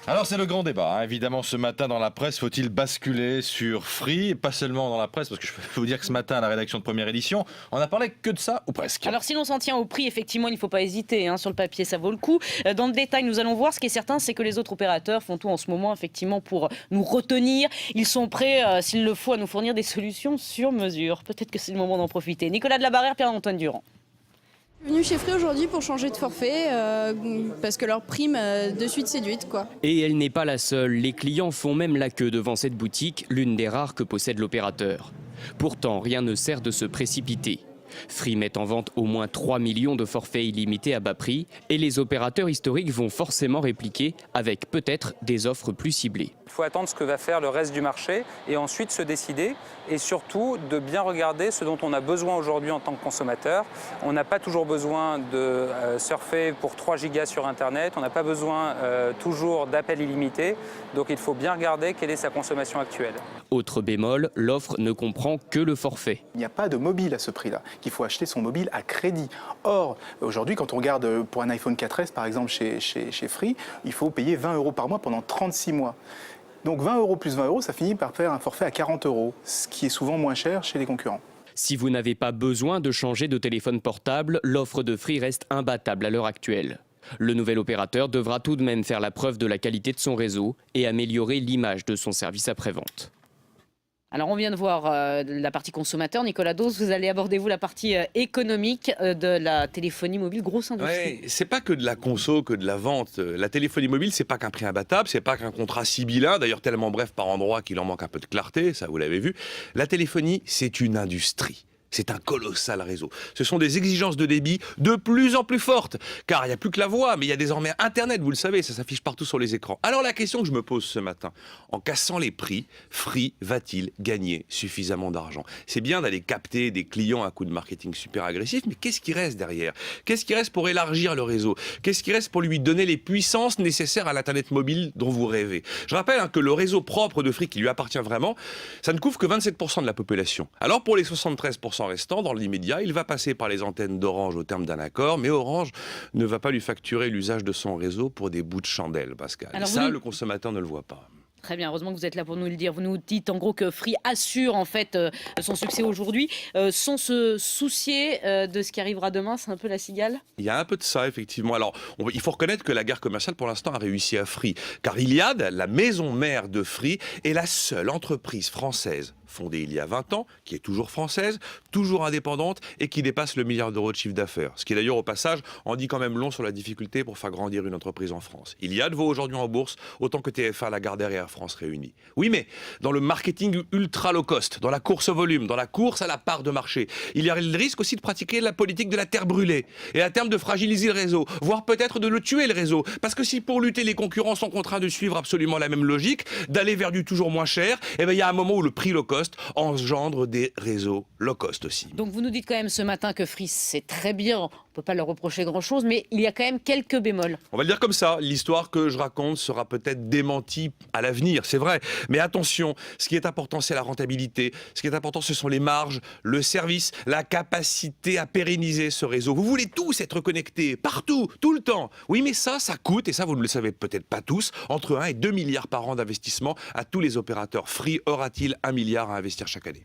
Alors c'est le grand débat, hein. Évidemment ce matin dans la presse, faut-il basculer sur Free? Pas seulement dans la presse, parce que je peux vous dire que ce matin à la rédaction de Première Édition, on a parlé que de ça, ou presque. Alors si l'on s'en tient au prix, effectivement, il ne faut pas hésiter, hein. Sur le papier, ça vaut le coup. Dans le détail, nous allons voir. Ce qui est certain, c'est que les autres opérateurs font tout en ce moment, effectivement, pour nous retenir. Ils sont prêts, s'il le faut, à nous fournir des solutions sur mesure. Peut-être que c'est le moment d'en profiter. Nicolas Delabarrère, Pierre-Antoine Durand. Je suis venue chez Free aujourd'hui pour changer de forfait parce que leur prime de suite séduite, quoi. Et elle n'est pas la seule, les clients font même la queue devant cette boutique, l'une des rares que possède l'opérateur. Pourtant, rien ne sert de se précipiter. Free met en vente au moins 3 millions de forfaits illimités à bas prix et les opérateurs historiques vont forcément répliquer avec peut-être des offres plus ciblées. Il faut attendre ce que va faire le reste du marché et ensuite se décider et surtout de bien regarder ce dont on a besoin aujourd'hui en tant que consommateur. On n'a pas toujours besoin de surfer pour 3 gigas sur Internet, on n'a pas besoin toujours d'appels illimités, donc il faut bien regarder quelle est sa consommation actuelle. Autre bémol, l'offre ne comprend que le forfait. Il n'y a pas de mobile à ce prix-là, qu'il faut acheter son mobile à crédit. Or, aujourd'hui, quand on regarde pour un iPhone 4S par exemple chez Free, il faut payer 20 € par mois pendant 36 mois. Donc 20 € plus 20 €, ça finit par faire un forfait à 40 €, ce qui est souvent moins cher chez les concurrents. Si vous n'avez pas besoin de changer de téléphone portable, l'offre de Free reste imbattable à l'heure actuelle. Le nouvel opérateur devra tout de même faire la preuve de la qualité de son réseau et améliorer l'image de son service après-vente. Alors on vient de voir la partie consommateur. Nicolas Dose, vous allez aborder vous la partie économique de la téléphonie mobile, grosse industrie. Ouais, c'est pas que de la conso, que de la vente. La téléphonie mobile, c'est pas qu'un prix imbattable, c'est pas qu'un contrat sibyllin, d'ailleurs tellement bref par endroit qu'il en manque un peu de clarté, ça vous l'avez vu. La téléphonie, c'est une industrie. C'est un colossal réseau. Ce sont des exigences de débit de plus en plus fortes. Car il n'y a plus que la voix, mais il y a désormais Internet, vous le savez, ça s'affiche partout sur les écrans. Alors la question que je me pose ce matin, en cassant les prix, Free va-t-il gagner suffisamment d'argent? C'est bien d'aller capter des clients à coup de marketing super agressif, mais qu'est-ce qui reste derrière? Qu'est-ce qui reste pour élargir le réseau? Qu'est-ce qui reste pour lui donner les puissances nécessaires à l'Internet mobile dont vous rêvez? Je rappelle que le réseau propre de Free, qui lui appartient vraiment, ça ne couvre que 27% de la population. Alors pour les 73% restant, dans l'immédiat, il va passer par les antennes d'Orange au terme d'un accord, mais Orange ne va pas lui facturer l'usage de son réseau pour des bouts de chandelle, Pascal. Alors ça, le consommateur ne le voit pas. Très bien, heureusement que vous êtes là pour nous le dire. Vous nous dites en gros que Free assure en fait son succès aujourd'hui, sans se soucier de ce qui arrivera demain. C'est un peu la cigale. Il y a un peu de ça, effectivement. Alors, il faut reconnaître que la guerre commerciale, pour l'instant, a réussi à Free. Car Iliad, la maison mère de Free, est la seule entreprise française fondée il y a 20 ans, qui est toujours française, toujours indépendante et qui dépasse le milliard d'euros de chiffre d'affaires. Ce qui d'ailleurs, au passage, en dit quand même long sur la difficulté pour faire grandir une entreprise en France. Iliad vaut aujourd'hui en bourse autant que TF1, Lagardère et Air France réunis. Oui, mais dans le marketing ultra low cost, dans la course au volume, dans la course à la part de marché, il y a le risque aussi de pratiquer la politique de la terre brûlée et à terme de fragiliser le réseau, voire peut-être de le tuer le réseau. Parce que si pour lutter, les concurrents sont contraints de suivre absolument la même logique, d'aller vers du toujours moins cher, eh bien, il y a un moment où le prix low cost engendre des réseaux low cost aussi. Donc vous nous dites quand même ce matin que Free c'est très bien, on ne peut pas leur reprocher grand-chose, mais il y a quand même quelques bémols. On va le dire comme ça, l'histoire que je raconte sera peut-être démentie à l'avenir, c'est vrai. Mais attention, ce qui est important, c'est la rentabilité. Ce qui est important, ce sont les marges, le service, la capacité à pérenniser ce réseau. Vous voulez tous être connectés, partout, tout le temps. Oui, mais ça coûte, et ça, vous ne le savez peut-être pas tous, entre 1 et 2 milliards par an d'investissement à tous les opérateurs. Free aura-t-il 1 milliard à investir chaque année?